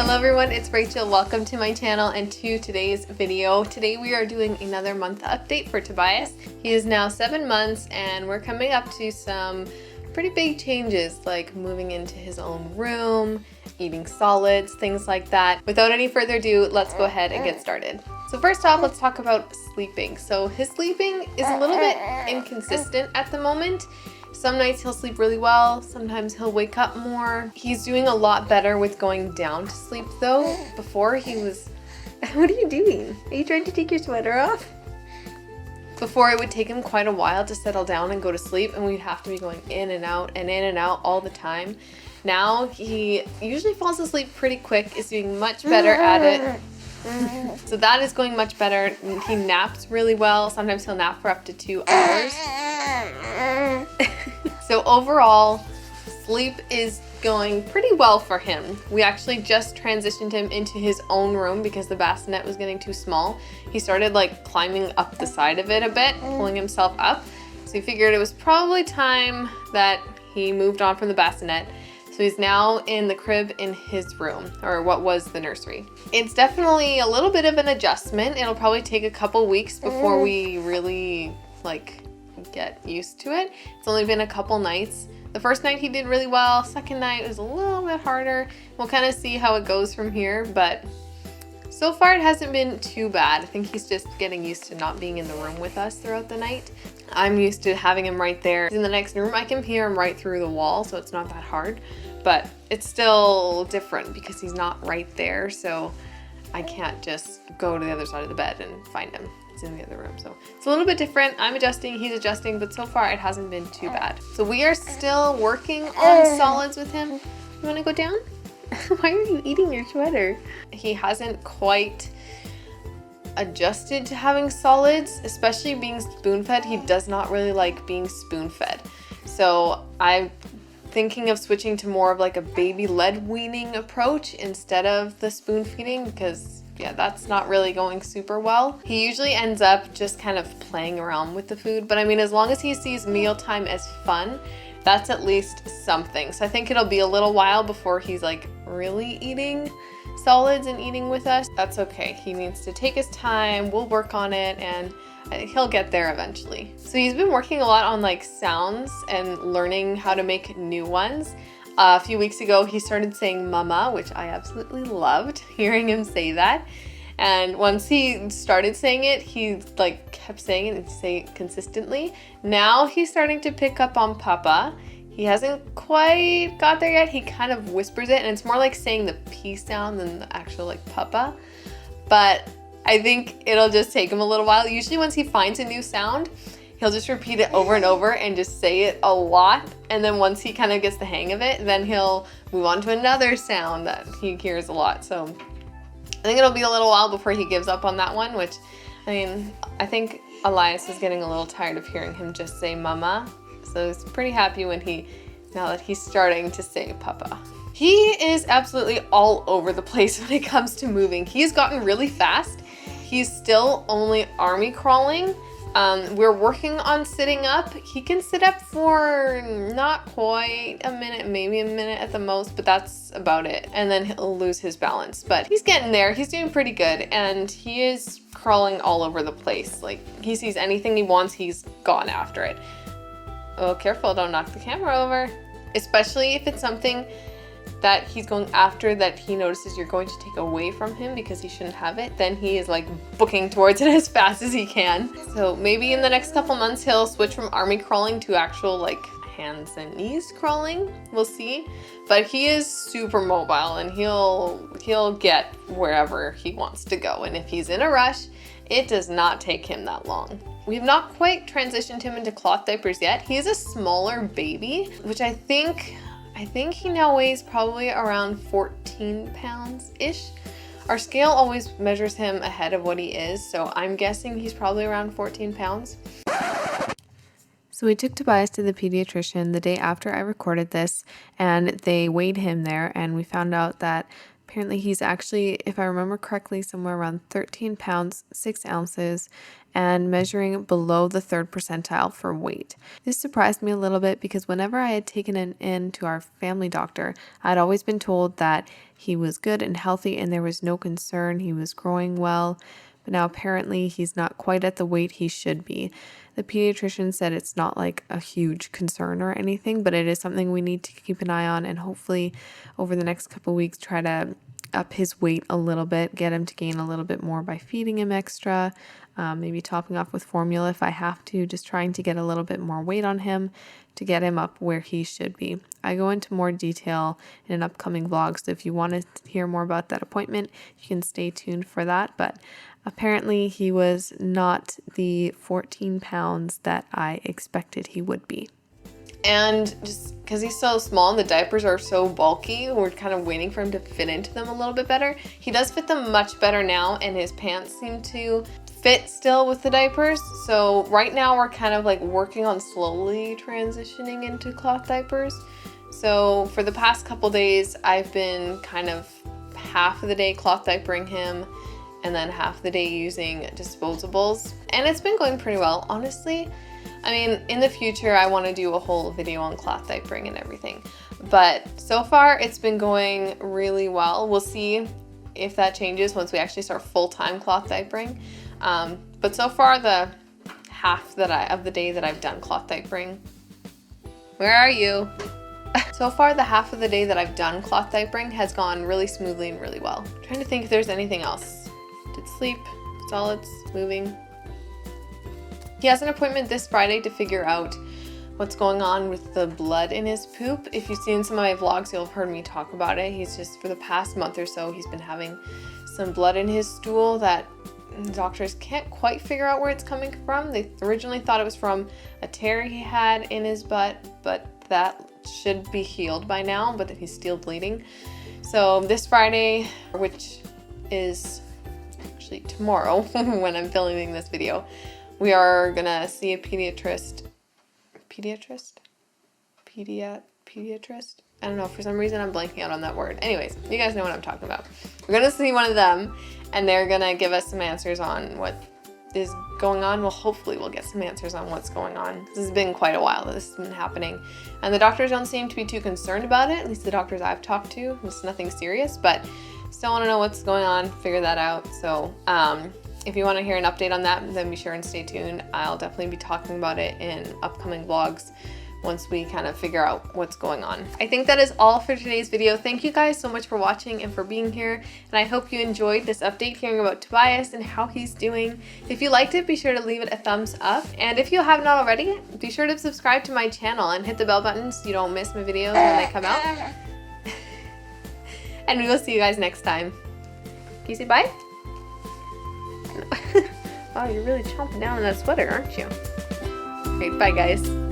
Hello everyone, it's Rachel. Welcome to my channel and to today's video. Today we are doing another month update for Tobias. He is now 7 months and we're coming up to some pretty big changes, like moving into his own room, eating solids, things like that. Without any further ado, let's go ahead and get started. So first off, let's talk about sleeping. So his sleeping is a little bit inconsistent at the moment. Some nights he'll sleep really well, sometimes he'll wake up more. He's doing a lot better with going down to sleep though. Before he was... What are you doing? Are you trying to take your sweater off? Before it would take him quite a while to settle down and go to sleep, and we'd have to be going in and out all the time. Now he usually falls asleep pretty quick, is doing much better at it. So that is going much better. He naps really well. Sometimes he'll nap for up to 2 hours. So overall, sleep is going pretty well for him. We actually just transitioned him into his own room because the bassinet was getting too small. He started like climbing up the side of it a bit, pulling himself up. So we figured it was probably time that he moved on from the bassinet. So he's now in the crib in his room, or what was the nursery. It's definitely a little bit of an adjustment. It'll probably take a couple weeks before we really get used to it. It's only been a couple nights. The first night he did really well. Second night was a little bit harder. We'll kind of see how it goes from here, but so far it hasn't been too bad. I think he's just getting used to not being in the room with us throughout the night. I'm used to having him right there. In the next room, I can hear him right through the wall, so it's not that hard. But it's still different because he's not right there, so I can't just go to the other side of the bed and find him. He's in the other room, so it's a little bit different. I'm adjusting, he's adjusting, but so far it hasn't been too bad. So we are still working on solids with him. You want to go down? Why are you eating your sweater? He hasn't quite adjusted to having solids, especially being spoon-fed. He does not really like being spoon-fed. So I'm thinking of switching to more of like a baby-led weaning approach instead of the spoon feeding because yeah, that's not really going super well. He usually ends up just kind of playing around with the food, but I mean, as long as he sees mealtime as fun, that's at least something. So I think it'll be a little while before he's like really eating solids and eating with us. That's okay. He needs to take his time. We'll work on it and he'll get there eventually. So he's been working a lot on like sounds and learning how to make new ones. A few weeks ago, he started saying mama, which I absolutely loved hearing him say that. And once he started saying it, he like kept saying it and say it consistently. Now he's starting to pick up on papa. He hasn't quite got there yet. He kind of whispers it and it's more like saying the P sound than the actual like papa. But I think it'll just take him a little while. Usually once he finds a new sound, he'll just repeat it over and over and just say it a lot. And then once he kind of gets the hang of it, then he'll move on to another sound that he hears a lot. So I think it'll be a little while before he gives up on that one, which, I mean, I think Elias is getting a little tired of hearing him just say mama. So he's pretty happy now that he's starting to say papa. He is absolutely all over the place when it comes to moving. He's gotten really fast. He's still only army crawling. We're working on sitting up. He can sit up for not quite a minute, maybe a minute at the most, but that's about it. And then he'll lose his balance, but he's getting there. He's doing pretty good and he is crawling all over the place. Like he sees anything he wants, he's gone after it. Oh, careful, don't knock the camera over. Especially if it's something that he's going after that he notices you're going to take away from him because he shouldn't have it, then he is like booking towards it as fast as he can. So maybe in the next couple months he'll switch from army crawling to actual like hands and knees crawling. We'll see. But he is super mobile and he'll get wherever he wants to go. And if he's in a rush, it does not take him that long. We've not quite transitioned him into cloth diapers yet. He's a smaller baby, which I think he now weighs probably around 14 pounds-ish. Our scale always measures him ahead of what he is, so I'm guessing he's probably around 14 pounds. So we took Tobias to the pediatrician the day after I recorded this, and they weighed him there, and we found out that Apparently he's actually, if I remember correctly, somewhere around 13 pounds, 6 ounces, and measuring below the 3rd percentile for weight. This surprised me a little bit because whenever I had taken him in to our family doctor, I'd always been told that he was good and healthy and there was no concern, he was growing well, but now apparently he's not quite at the weight he should be. The pediatrician said it's not like a huge concern or anything, but it is something we need to keep an eye on and hopefully over the next couple weeks try to up his weight a little bit, get him to gain a little bit more by feeding him extra, maybe topping off with formula if I have to, just trying to get a little bit more weight on him to get him up where he should be. I go into more detail in an upcoming vlog, so if you want to hear more about that appointment, you can stay tuned for that, but apparently he was not the 14 pounds that I expected he would be. And just because he's so small and the diapers are so bulky, we're kind of waiting for him to fit into them a little bit better. He does fit them much better now, and his pants seem to fit still with the diapers. So right now we're kind of like working on slowly transitioning into cloth diapers. So for the past couple days, I've been kind of half of the day cloth diapering him and then half the day using disposables. And it's been going pretty well, honestly. I mean, in the future, I want to do a whole video on cloth diapering and everything. But so far, it's been going really well. We'll see if that changes once we actually start full-time cloth diapering. But so far, the half of the day that I've done cloth diapering, where are you? So far, the half of the day that I've done cloth diapering has gone really smoothly and really well. I'm trying to think if there's anything else. Did sleep, solids, moving. He has an appointment this Friday to figure out what's going on with the blood in his poop. If you've seen some of my vlogs, you'll have heard me talk about it. He's just, for the past month or so, he's been having some blood in his stool that doctors can't quite figure out where it's coming from. They originally thought it was from a tear he had in his butt, but that should be healed by now, but he's still bleeding. So this Friday, which is actually tomorrow when I'm filming this video, we are gonna see a pediatrist. I don't know, for some reason I'm blanking out on that word. Anyways, you guys know what I'm talking about. We're gonna see one of them and they're gonna give us some answers on what is going on. Well, hopefully we'll get some answers on what's going on. This has been quite a while that this has been happening. And the doctors don't seem to be too concerned about it, at least the doctors I've talked to. It's nothing serious, but still wanna know what's going on, figure that out. So, if you want to hear an update on that, then be sure and stay tuned. I'll definitely be talking about it in upcoming vlogs once we kind of figure out what's going on. I think that is all for today's video. Thank you guys so much for watching and for being here. And I hope you enjoyed this update, hearing about Tobias and how he's doing. If you liked it, be sure to leave it a thumbs up. And if you have not already, be sure to subscribe to my channel and hit the bell button so you don't miss my videos when they come out. And we will see you guys next time. Can you say bye? Wow, you're really chomping down on that sweater, aren't you? Okay, bye guys.